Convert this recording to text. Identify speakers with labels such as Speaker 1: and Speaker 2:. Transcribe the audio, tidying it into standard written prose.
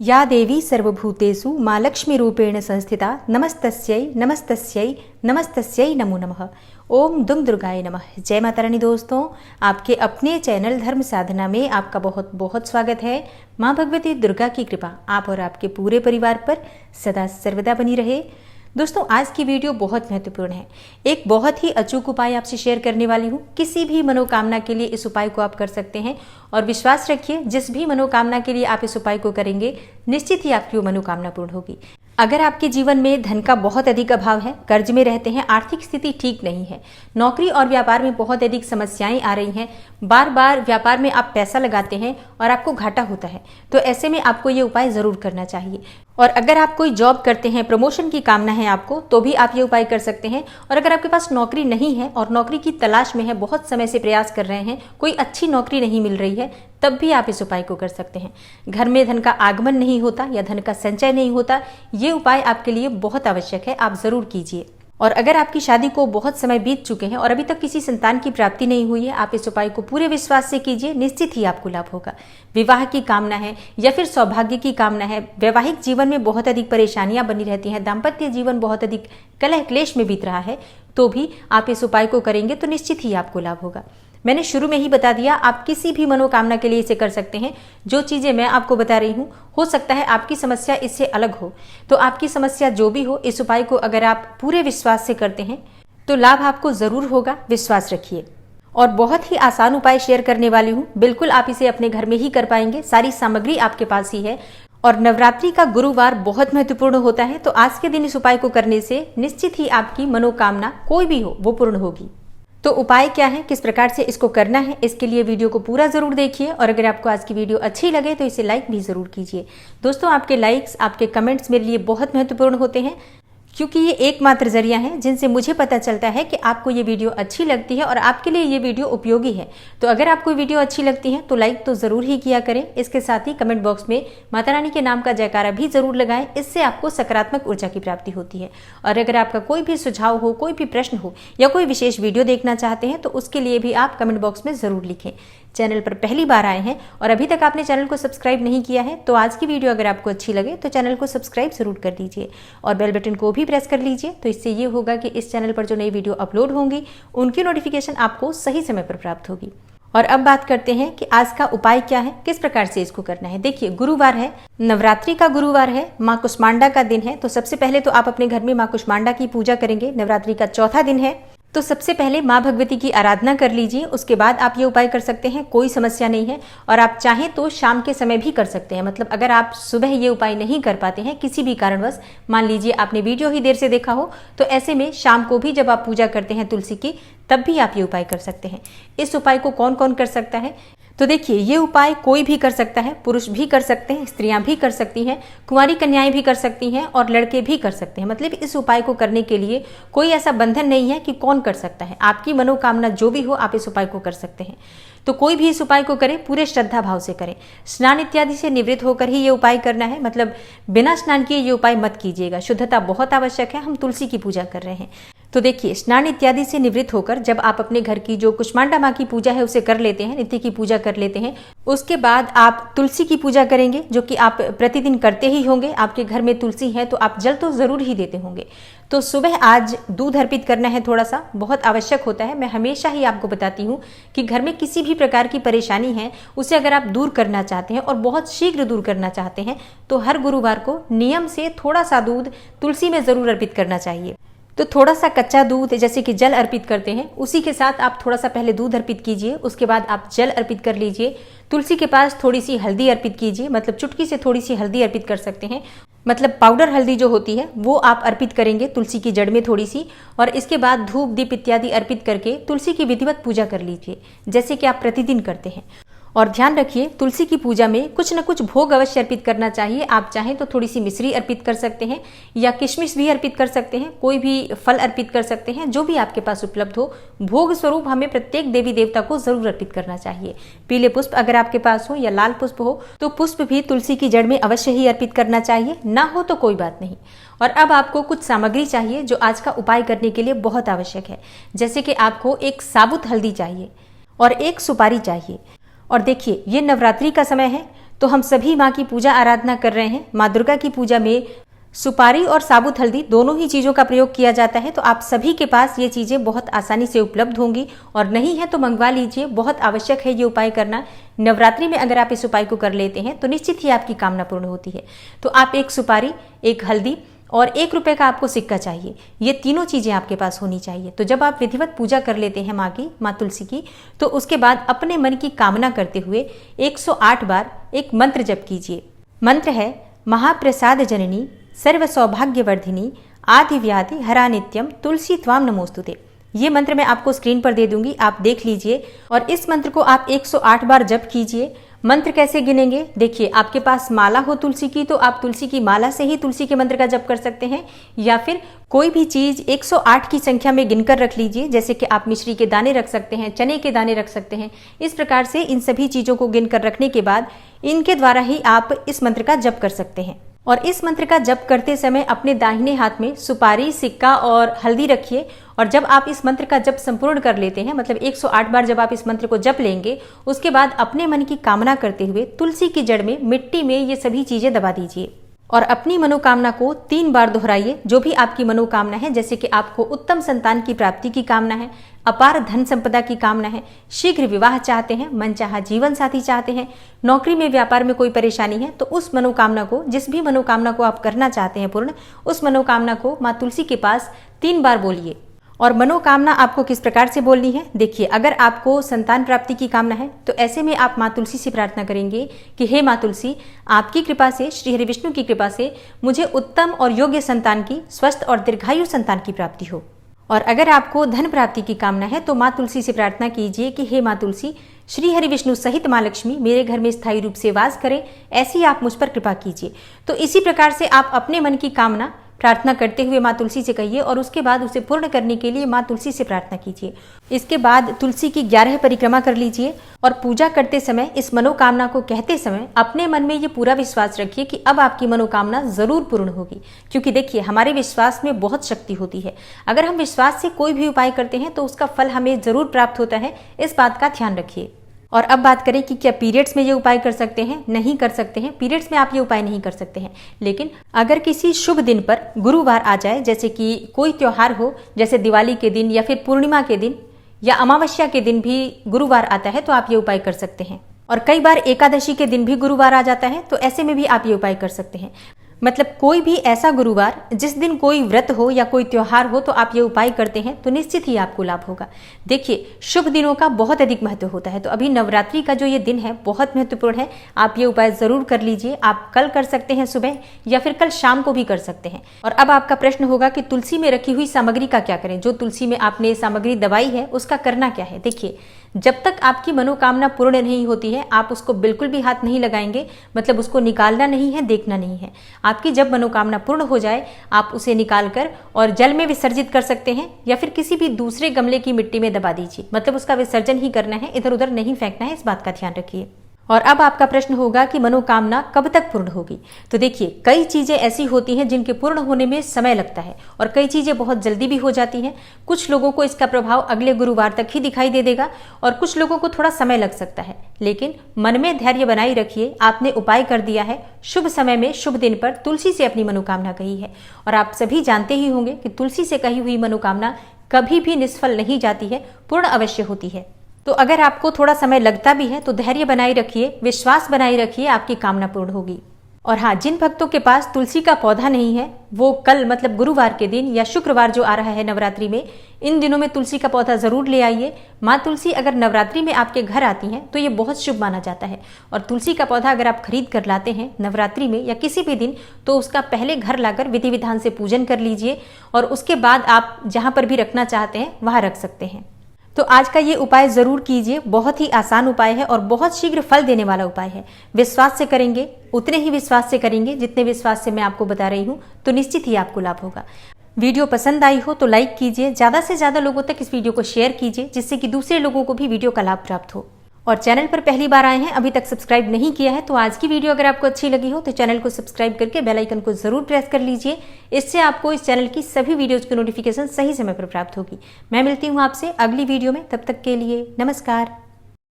Speaker 1: या देवी सर्वभूतेषु माँ लक्ष्मीरूपेण संस्थिता नमस्तस्यै नमस्तस्यै नमस्तस्यै नमो नमः। ओम दुम दुर्गाय नमः। जय माता रानी। दोस्तों, आपके अपने चैनल धर्म साधना में आपका बहुत बहुत स्वागत है। माँ भगवती दुर्गा की कृपा आप और आपके पूरे परिवार पर सदा सर्वदा बनी रहे। दोस्तों, आज की वीडियो बहुत महत्वपूर्ण है। एक बहुत ही अचूक उपाय आपसे शेयर करने वाली हूँ। किसी भी मनोकामना के लिए इस उपाय को आप कर सकते हैं और विश्वास रखिए, जिस भी मनोकामना के लिए आप इस उपाय को करेंगे निश्चित ही आपकी वो मनोकामना पूर्ण होगी। अगर आपके जीवन में धन का बहुत अधिक अभाव है, कर्ज में रहते हैं, आर्थिक स्थिति ठीक नहीं है, नौकरी और व्यापार में बहुत अधिक समस्याएं आ रही हैं, बार बार व्यापार में आप पैसा लगाते हैं और आपको घाटा होता है, तो ऐसे में आपको ये उपाय जरूर करना चाहिए। और अगर आप कोई जॉब करते हैं, प्रमोशन की कामना है आपको, तो भी आप ये उपाय कर सकते हैं। और अगर आपके पास नौकरी नहीं है और नौकरी की तलाश में है, बहुत समय से प्रयास कर रहे हैं, कोई अच्छी नौकरी नहीं मिल रही है, तब भी आप इस उपाय को कर सकते हैं। घर में धन का आगमन नहीं होता या धन का संचय नहीं होता, ये उपाय आपके लिए बहुत आवश्यक है, आप जरूर कीजिए। और अगर आपकी शादी को बहुत समय बीत चुके हैं और अभी तक किसी संतान की प्राप्ति नहीं हुई है, आप इस उपाय को पूरे विश्वास से कीजिए, निश्चित ही आपको लाभ होगा। विवाह की कामना है या फिर सौभाग्य की कामना है, वैवाहिक जीवन में बहुत अधिक परेशानियां बनी रहती हैं, दाम्पत्य जीवन बहुत अधिक कलह क्लेश में बीत रहा है, तो भी आप इस उपाय को करेंगे तो निश्चित ही आपको लाभ होगा। मैंने शुरू में ही बता दिया, आप किसी भी मनोकामना के लिए इसे कर सकते हैं। जो चीजें मैं आपको बता रही हूँ, हो सकता है आपकी समस्या इससे अलग हो, तो आपकी समस्या जो भी हो, इस उपाय को अगर आप पूरे विश्वास से करते हैं तो लाभ आपको जरूर होगा, विश्वास रखिए। और बहुत ही आसान उपाय शेयर करने वाली हूँ, बिल्कुल आप इसे अपने घर में ही कर पाएंगे, सारी सामग्री आपके पास ही है। और नवरात्रि का गुरुवार बहुत महत्वपूर्ण होता है, तो आज के दिन इस उपाय को करने से निश्चित ही आपकी मनोकामना कोई भी हो वो पूर्ण होगी। तो उपाय क्या है, किस प्रकार से इसको करना है, इसके लिए वीडियो को पूरा जरूर देखिए। और अगर आपको आज की वीडियो अच्छी लगे तो इसे लाइक भी जरूर कीजिए। दोस्तों, आपके लाइक्स, आपके कमेंट्स मेरे लिए बहुत महत्वपूर्ण होते हैं, क्योंकि ये एकमात्र जरिया है जिनसे मुझे पता चलता है कि आपको ये वीडियो अच्छी लगती है और आपके लिए ये वीडियो उपयोगी है। तो अगर आपको वीडियो अच्छी लगती है तो लाइक तो जरूर ही किया करें। इसके साथ ही कमेंट बॉक्स में माता रानी के नाम का जयकारा भी जरूर लगाएं, इससे आपको सकारात्मक ऊर्जा की प्राप्ति होती है। और अगर आपका कोई भी सुझाव हो, कोई भी प्रश्न हो या कोई विशेष वीडियो देखना चाहते हैं तो उसके लिए भी आप कमेंट बॉक्स में जरूर लिखें। चैनल पर पहली बार आए हैं और अभी तक आपने चैनल को सब्सक्राइब नहीं किया है, तो आज की वीडियो अगर आपको अच्छी लगे तो चैनल को सब्सक्राइब जरूर कर दीजिए और बेल बटन को भी प्रेस कर लीजिए। तो इससे ये होगा कि इस चैनल पर जो नई वीडियो अपलोड होंगी उनकी नोटिफिकेशन आपको सही समय पर प्राप्त होगी। और अब बात करते हैं कि आज का उपाय क्या है, किस प्रकार से इसको करना है। देखिए, गुरुवार है, नवरात्रि का गुरुवार है, माँ कुष्मांडा का दिन है, तो सबसे पहले तो आप अपने घर में माँ कुष्मांडा की पूजा करेंगे। नवरात्रि का चौथा दिन है, तो सबसे पहले माँ भगवती की आराधना कर लीजिए। उसके बाद आप ये उपाय कर सकते हैं, कोई समस्या नहीं है। और आप चाहें तो शाम के समय भी कर सकते हैं, मतलब अगर आप सुबह ये उपाय नहीं कर पाते हैं किसी भी कारणवश, मान लीजिए आपने वीडियो ही देर से देखा हो, तो ऐसे में शाम को भी जब आप पूजा करते हैं तुलसी की, तब भी आप ये उपाय कर सकते हैं। इस उपाय को कौन कौन कर सकता है, तो देखिए, ये उपाय कोई भी कर सकता है, पुरुष भी कर सकते हैं, स्त्रियां भी कर सकती हैं, कुंवारी कन्याएं भी कर सकती हैं और लड़के भी कर सकते हैं। मतलब इस उपाय को करने के लिए कोई ऐसा बंधन नहीं है कि कौन कर सकता है। आपकी मनोकामना जो भी हो, आप इस उपाय को कर सकते हैं। तो कोई भी इस उपाय को करे, पूरे श्रद्धा भाव से करें। स्नान इत्यादि से निवृत्त होकर ही ये उपाय करना है, मतलब बिना स्नान किए ये उपाय मत कीजिएगा। शुद्धता बहुत आवश्यक है, हम तुलसी की पूजा कर रहे हैं। तो देखिए, स्नान इत्यादि से निवृत्त होकर जब आप अपने घर की जो कुष्मांडा माँ की पूजा है उसे कर लेते हैं, नित्य की पूजा कर लेते हैं, उसके बाद आप तुलसी की पूजा करेंगे, जो कि आप प्रतिदिन करते ही होंगे। आपके घर में तुलसी है तो आप जल तो जरूर ही देते होंगे। तो सुबह आज दूध अर्पित करना है, थोड़ा सा बहुत आवश्यक होता है। मैं हमेशा ही आपको बताती हूँ कि घर में किसी भी प्रकार की परेशानी है, उसे अगर आप दूर करना चाहते हैं और बहुत शीघ्र दूर करना चाहते हैं, तो हर गुरुवार को नियम से थोड़ा सा दूध तुलसी में जरूर अर्पित करना चाहिए। तो थोड़ा सा कच्चा दूध जैसे कि जल अर्पित करते हैं, उसी के साथ आप थोड़ा सा पहले दूध अर्पित कीजिए, उसके बाद आप जल अर्पित कर लीजिए। तुलसी के पास थोड़ी सी हल्दी अर्पित कीजिए, मतलब चुटकी से थोड़ी सी हल्दी अर्पित कर सकते हैं, मतलब पाउडर हल्दी जो होती है वो आप अर्पित करेंगे तुलसी की जड़ में थोड़ी सी। और इसके बाद धूप दीप इत्यादि अर्पित करके तुलसी की विधिवत पूजा कर लीजिए, जैसे कि आप प्रतिदिन करते हैं। और ध्यान रखिए, तुलसी की पूजा में कुछ न कुछ भोग अवश्य अर्पित करना चाहिए। आप चाहें तो थोड़ी सी मिश्री अर्पित कर सकते हैं या किशमिश भी अर्पित कर सकते हैं, कोई भी फल अर्पित कर सकते हैं, जो भी आपके पास उपलब्ध हो। भोग स्वरूप हमें प्रत्येक देवी देवता को जरूर अर्पित करना चाहिए। पीले पुष्प अगर आपके पास हो या लाल पुष्प हो, तो पुष्प भी तुलसी की जड़ में अवश्य ही अर्पित करना चाहिए, ना हो तो कोई बात नहीं। और अब आपको कुछ सामग्री चाहिए जो आज का उपाय करने के लिए बहुत आवश्यक है, जैसे कि आपको एक साबुत हल्दी चाहिए और एक सुपारी चाहिए। और देखिए, ये नवरात्रि का समय है, तो हम सभी माँ की पूजा आराधना कर रहे हैं। माँ दुर्गा की पूजा में सुपारी और साबुत हल्दी दोनों ही चीज़ों का प्रयोग किया जाता है। तो आप सभी के पास ये चीज़ें बहुत आसानी से उपलब्ध होंगी, और नहीं है तो मंगवा लीजिए। बहुत आवश्यक है ये उपाय करना। नवरात्रि में अगर आप इस उपाय को कर लेते हैं तो निश्चित ही आपकी कामना पूर्ण होती है। तो आप एक सुपारी, एक हल्दी और 1 रुपये का आपको सिक्का चाहिए। ये तीनों चीज़ें आपके पास होनी चाहिए। तो जब आप विधिवत पूजा कर लेते हैं माँ तुलसी की, तो उसके बाद अपने मन की कामना करते हुए 108 बार एक मंत्र जप कीजिए। मंत्र है महाप्रसाद जननी सर्व सौभाग्यवर्धिनी आदि व्याधि हरा नित्यम तुलसी त्वाम नमोस्तुते। ये मंत्र मैं आपको स्क्रीन पर दे दूंगी, आप देख लीजिए। और इस मंत्र को आप 108 बार जप कीजिए। मंत्र कैसे गिनेंगे? देखिए, आपके पास माला हो तुलसी की तो आप तुलसी की माला से ही तुलसी के मंत्र का जप कर सकते हैं, या फिर कोई भी चीज 108 की संख्या में गिनकर रख लीजिए। जैसे कि आप मिश्री के दाने रख सकते हैं, चने के दाने रख सकते हैं। इस प्रकार से इन सभी चीजों को गिनकर रखने के बाद इनके द्वारा ही आप इस मंत्र का जप कर सकते हैं। और इस मंत्र का जप करते समय अपने दाहिने हाथ में सुपारी, सिक्का और हल्दी रखिए। और जब आप इस मंत्र का जप संपूर्ण कर लेते हैं, मतलब 108 बार जब आप इस मंत्र को जप लेंगे, उसके बाद अपने मन की कामना करते हुए तुलसी की जड़ में, मिट्टी में ये सभी चीजें दबा दीजिए और अपनी मनोकामना को 3 बार दोहराइए। जो भी आपकी मनोकामना है, जैसे कि आपको उत्तम संतान की प्राप्ति की कामना है, अपार धन संपदा की कामना है, शीघ्र विवाह चाहते हैं, मनचाहा जीवन साथी चाहते हैं, नौकरी में व्यापार में कोई परेशानी है, तो उस मनोकामना को, जिस भी मनोकामना को आप करना चाहते हैं पूर्ण, उस मनोकामना को माँ तुलसी के पास 3 बार बोलिए। और मनोकामना आपको किस प्रकार से बोलनी है? देखिए, अगर आपको संतान प्राप्ति की कामना है तो ऐसे में आप माँ तुलसी से प्रार्थना करेंगे कि हे माँ तुलसी, आपकी कृपा से, श्री हरि विष्णु की कृपा से मुझे उत्तम और योग्य संतान की, स्वस्थ और दीर्घायु संतान की प्राप्ति हो। और अगर आपको धन प्राप्ति की कामना है तो माँ तुलसी से प्रार्थना कीजिए कि हे माँ तुलसी, श्री हरि विष्णु सहित माँ लक्ष्मी मेरे घर में स्थायी रूप से वास करें, ऐसी आप मुझ पर कृपा कीजिए। तो इसी प्रकार से आप अपने मन की कामना प्रार्थना करते हुए माँ तुलसी से कहिए और उसके बाद उसे पूर्ण करने के लिए माँ तुलसी से प्रार्थना कीजिए। इसके बाद तुलसी की 11 परिक्रमा कर लीजिए और पूजा करते समय इस मनोकामना को कहते समय अपने मन में ये पूरा विश्वास रखिए कि अब आपकी मनोकामना जरूर पूर्ण होगी। क्योंकि देखिए, हमारे विश्वास में बहुत शक्ति होती है। अगर हम विश्वास से कोई भी उपाय करते हैं तो उसका फल हमें जरूर प्राप्त होता है, इस बात का ध्यान रखिए। और अब बात करें कि क्या पीरियड्स में ये उपाय कर सकते हैं? नहीं कर सकते हैं। पीरियड्स में आप ये उपाय नहीं कर सकते हैं। लेकिन अगर किसी शुभ दिन पर गुरुवार आ जाए, जैसे कि कोई त्योहार हो, जैसे दिवाली के दिन या फिर पूर्णिमा के दिन या अमावस्या के दिन भी गुरुवार आता है, तो आप ये उपाय कर सकते हैं। और कई बार एकादशी के दिन भी गुरुवार आ जाता है, तो ऐसे में भी आप ये उपाय कर सकते हैं। मतलब कोई भी ऐसा गुरुवार जिस दिन कोई व्रत हो या कोई त्योहार हो, तो आप ये उपाय करते हैं तो निश्चित ही आपको लाभ होगा। देखिए, शुभ दिनों का बहुत अधिक महत्व होता है। तो अभी नवरात्रि का जो ये दिन है बहुत महत्वपूर्ण है। आप ये उपाय जरूर कर लीजिए। आप कल कर सकते हैं सुबह, या फिर कल शाम को भी कर सकते हैं। और अब आपका प्रश्न होगा कि तुलसी में रखी हुई सामग्री का क्या करें? जो तुलसी में आपने सामग्री दबाई है उसका करना क्या है? देखिए, जब तक आपकी मनोकामना पूर्ण नहीं होती है, आप उसको बिल्कुल भी हाथ नहीं लगाएंगे। मतलब उसको निकालना नहीं है, देखना नहीं है। आपकी जब मनोकामना पूर्ण हो जाए, आप उसे निकालकर और जल में विसर्जित कर सकते हैं, या फिर किसी भी दूसरे गमले की मिट्टी में दबा दीजिए। मतलब उसका विसर्जन ही करना है, इधर उधर नहीं फेंकना है, इस बात का ध्यान रखिए। और अब आपका प्रश्न होगा कि मनोकामना कब तक पूर्ण होगी? तो देखिए, कई चीजें ऐसी होती हैं जिनके पूर्ण होने में समय लगता है, और कई चीजें बहुत जल्दी भी हो जाती हैं। कुछ लोगों को इसका प्रभाव अगले गुरुवार तक ही दिखाई दे देगा, और कुछ लोगों को थोड़ा समय लग सकता है। लेकिन मन में धैर्य बनाए रखिए। आपने उपाय कर दिया है, शुभ समय में शुभ दिन पर तुलसी से अपनी मनोकामना कही है। और आप सभी जानते ही होंगे कि तुलसी से कही हुई मनोकामना कभी भी निष्फल नहीं जाती है, पूर्ण अवश्य होती है। तो अगर आपको थोड़ा समय लगता भी है तो धैर्य बनाए रखिए, विश्वास बनाए रखिए, आपकी कामना पूर्ण होगी। और हाँ, जिन भक्तों के पास तुलसी का पौधा नहीं है, वो कल मतलब गुरुवार के दिन या शुक्रवार जो आ रहा है नवरात्रि में, इन दिनों में तुलसी का पौधा जरूर ले आइए। माँ तुलसी अगर नवरात्रि में आपके घर आती हैं तो ये बहुत शुभ माना जाता है। और तुलसी का पौधा अगर आप खरीद कर लाते हैं नवरात्रि में या किसी भी दिन, तो उसका पहले घर लाकर विधि विधान से पूजन कर लीजिए, और उसके बाद आप जहाँ पर भी रखना चाहते हैं वहाँ रख सकते हैं। तो आज का ये उपाय जरूर कीजिए। बहुत ही आसान उपाय है और बहुत शीघ्र फल देने वाला उपाय है। विश्वास से करेंगे, उतने ही विश्वास से करेंगे जितने विश्वास से मैं आपको बता रही हूँ, तो निश्चित ही आपको लाभ होगा। वीडियो पसंद आई हो तो लाइक कीजिए, ज्यादा से ज्यादा लोगों तक इस वीडियो को शेयर कीजिए, जिससे कि दूसरे लोगों को भी वीडियो का लाभ प्राप्त हो। और चैनल पर पहली बार आए हैं, अभी तक सब्सक्राइब नहीं किया है, तो आज की वीडियो अगर आपको अच्छी लगी हो तो चैनल को सब्सक्राइब करके बेल आइकन को जरूर प्रेस कर लीजिए। इससे आपको इस चैनल की सभी वीडियोज की नोटिफिकेशन सही समय पर प्राप्त होगी। मैं मिलती हूँ आपसे अगली वीडियो में, तब तक के लिए नमस्कार।